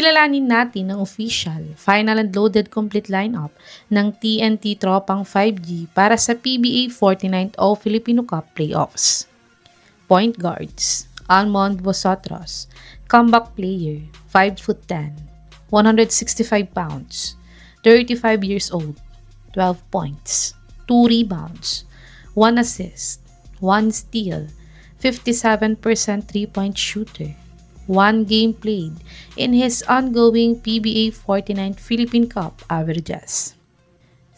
Kilalanin natin ang official, final and loaded complete lineup ng Tnt Tropang 5G para sa PBA 49th Filipino Cup Playoffs. Point guards: Almond Vosotros, comeback player, 5'10", 165 pounds, 35 years old, 12 points, 2 rebounds, 1 assist, 1 steal, 57% 3-point shooter, 1 game played in his ongoing PBA 49th Philippine Cup averages.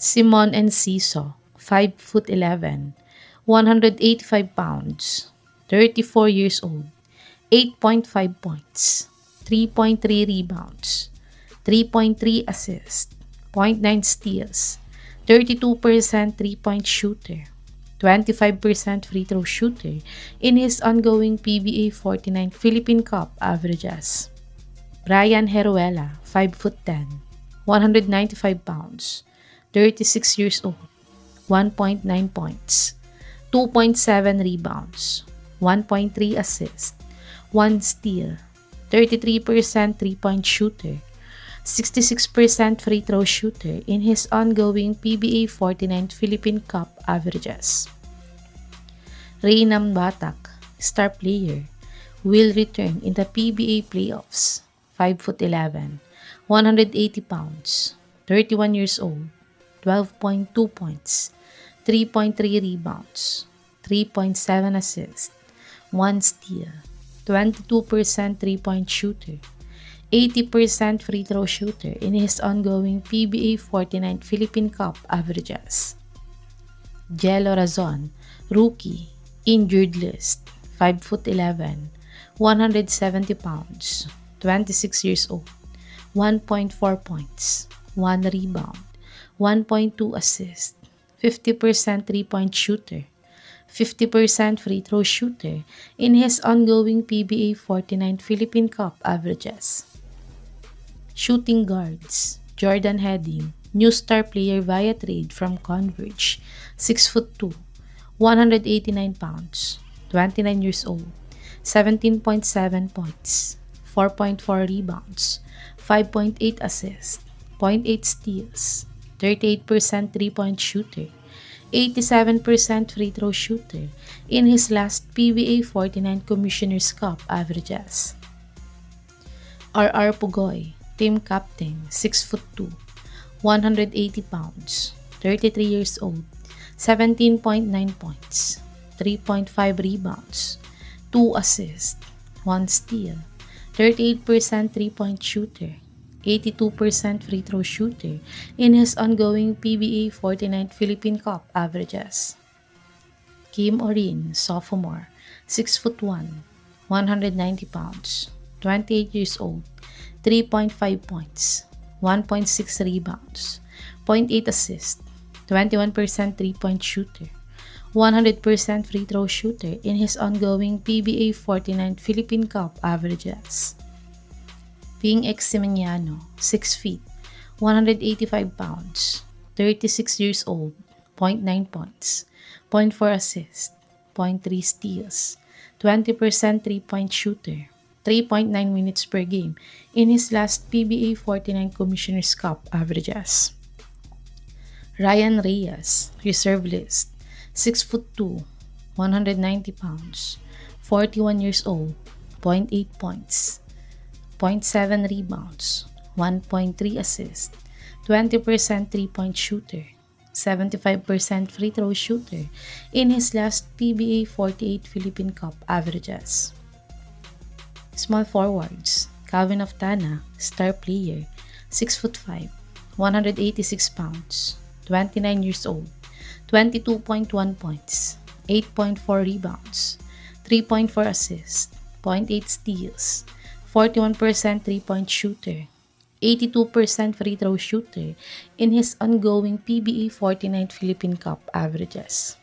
Simon Enciso, 5'11", 185 pounds, 34 years old, 8.5 points, 3.3 rebounds, 3.3 assists, 0.9 steals, 32% 3-point shooter, 25% free throw shooter in his ongoing PBA 49 Philippine Cup averages. Brian Heruela, 5'10", 195 pounds, 36 years old, 1.9 points, 2.7 rebounds, 1.3 assists, 1 steal, 33% 3-point shooter, 66% free throw shooter in his ongoing PBA 49th Philippine Cup averages. Reynam Batak, star player, will return in the PBA playoffs. 5'11", 180 pounds, 31 years old, 12.2 points, 3.3 rebounds, 3.7 assists, 1 steal, 22% 3-point shooter, 80% free throw shooter in his ongoing PBA 49th Philippine Cup averages. Jello Razon, rookie, injured list, 5'11", 170 pounds, 26 years old, 1.4 points, 1 rebound, 1.2 assist, 50% 3-point shooter, 50% free throw shooter in his ongoing PBA 49th Philippine Cup averages. Shooting guards: Jordan Heading, new star player via trade from Converge, 6'2", 189 pounds, 29 years old, 17.7 points, 4.4 rebounds, 5.8 assists, 0.8 steals, 38% 3-point shooter, 87% free throw shooter in his last PBA 49 Commissioner's Cup averages. R.R. Pugoy, team captain, 6'2", 180 pounds, 33 years old, 17.9 points, 3.5 rebounds, 2 assists, 1 steal, 38% 3-point shooter, 82% free throw shooter in his ongoing PBA 49th Philippine Cup averages. Kim Orin, sophomore, 6'1", 190 pounds, 28 years old, 3.5 points, 1.6 rebounds, 0.8 assists, 21% 3-point shooter, 100% free throw shooter in his ongoing PBA 49th Philippine Cup averages. Ping Eximeniano, 6 feet, 185 pounds, 36 years old, 0.9 points, 0.4 assists, 0.3 steals, 20% 3-point shooter, 3.9 minutes per game in his last PBA 49 Commissioner's Cup averages. Ryan Reyes, reserve list, 6'2", 190 pounds, 41 years old, 0.8 points, 0.7 rebounds, 1.3 assists, 20% 3-point shooter, 75% free throw shooter in his last PBA 48 Philippine Cup averages. Small forwards: Calvin Aftana, star player, 6'5", 186 pounds, 29 years old, 22.1 points, 8.4 rebounds, 3.4 assists, 0.8 steals, 41% 3-point shooter, 82% free throw shooter in his ongoing PBA 49th Philippine Cup averages.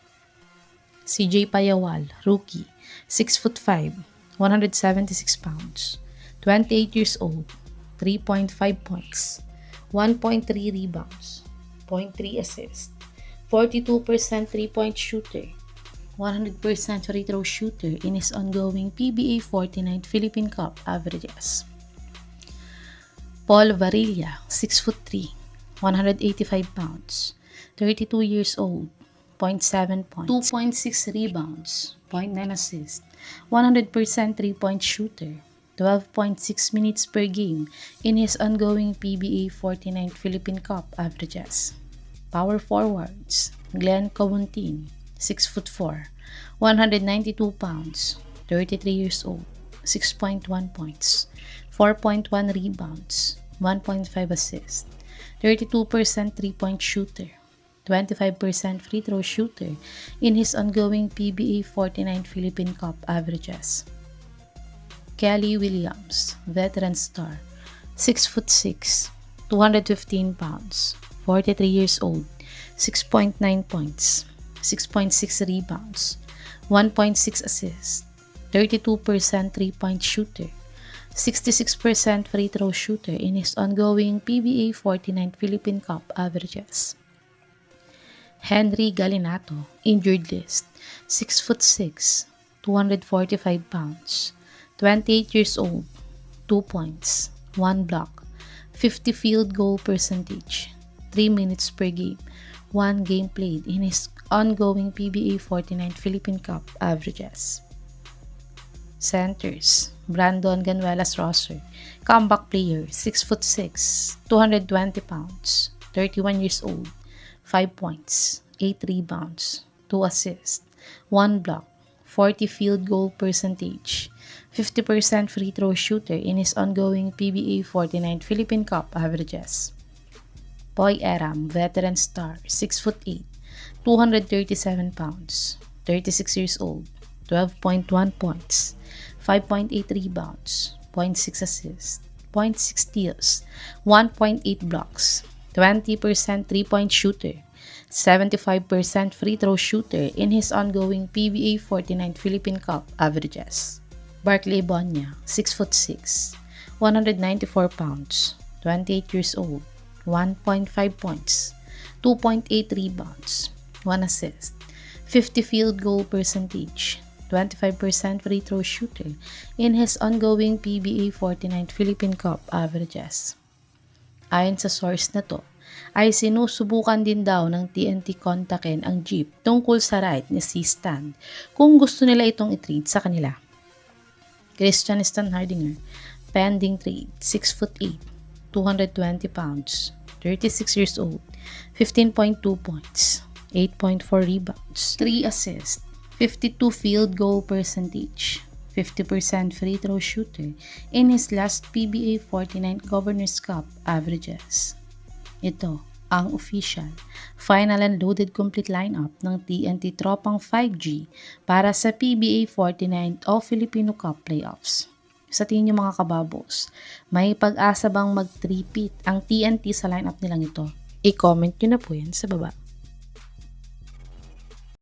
CJ Payawal, rookie, 6'5", 176 pounds, 28 years old, 3.5 points, 1.3 rebounds, 0.3 assists, 42% 3-point shooter, 100% free throw shooter in his ongoing PBA 49th Philippine Cup averages. Paul Varilla, 6'3", 185 pounds, 32 years old, 0.7 points, 2.6 rebounds, 0.9 assists, 100% 3-point shooter, 12.6 minutes per game in his ongoing PBA 49th Philippine Cup averages. Power forwards, Glenn Cobontin, 6'4", 192 pounds, 33 years old, 6.1 points, 4.1 rebounds, 1.5 assists, 32% 3-point shooter, 25% free throw shooter in his ongoing PBA 49th Philippine Cup averages. Kelly Williams, veteran star, 6'6", 215 pounds, 43 years old, 6.9 points, 6.6 rebounds, 1.6 assists, 32% 3-point shooter, 66% free throw shooter in his ongoing PBA 49th Philippine Cup averages. Henry Galinato, injured list, 6'6", 245 pounds, 28 years old, 2 points, 1 block, 50 field goal percentage, 3 minutes per game, 1 game played in his ongoing PBA 49th Philippine Cup averages. Centers, Brandon Ganuelas Rosser, comeback player, 6'6", 220 pounds, 31 years old, 5 points, 8 rebounds, 2 assists, 1 block, 40 field goal percentage, 50% free throw shooter in his ongoing PBA 49th Philippine Cup averages. Boy Aram, veteran star, 6'8", 237 pounds, 36 years old, 12.1 points, 5.8 rebounds, 0.6 assists, 0.6 steals, 1.8 blocks, 20% 3-point shooter, 75% free throw shooter in his ongoing PBA 49th Philippine Cup averages. Barkley Bonya, 6'6", 194 pounds, 28 years old, 1.5 points, 2.8 rebounds, 1 assist, 50 field goal percentage, 25% free throw shooter in his ongoing PBA 49th Philippine Cup averages. Ayon sa source na to, ay sinusubukan din daw ng TNT kontakin ang Jeep tungkol sa right ni si Stan kung gusto nila itong i-trade sa kanila. Christian Stan Hardinger, pending trade, 6'8", 220 pounds, 36 years old, 15.2 points, 8.4 rebounds, 3 assists, 52 field goal percentage, 50% free throw shooter in his last PBA 49th Governors Cup averages. Ito ang official, final and loaded complete lineup ng Tnt Tropang 5G para sa PBA 49th o Filipino Cup playoffs. Sa tingin niyo mga kababos, may pag-asa bang mag-3-peat ang TNT sa lineup nilang ito? I-comment nyo na po yan sa baba.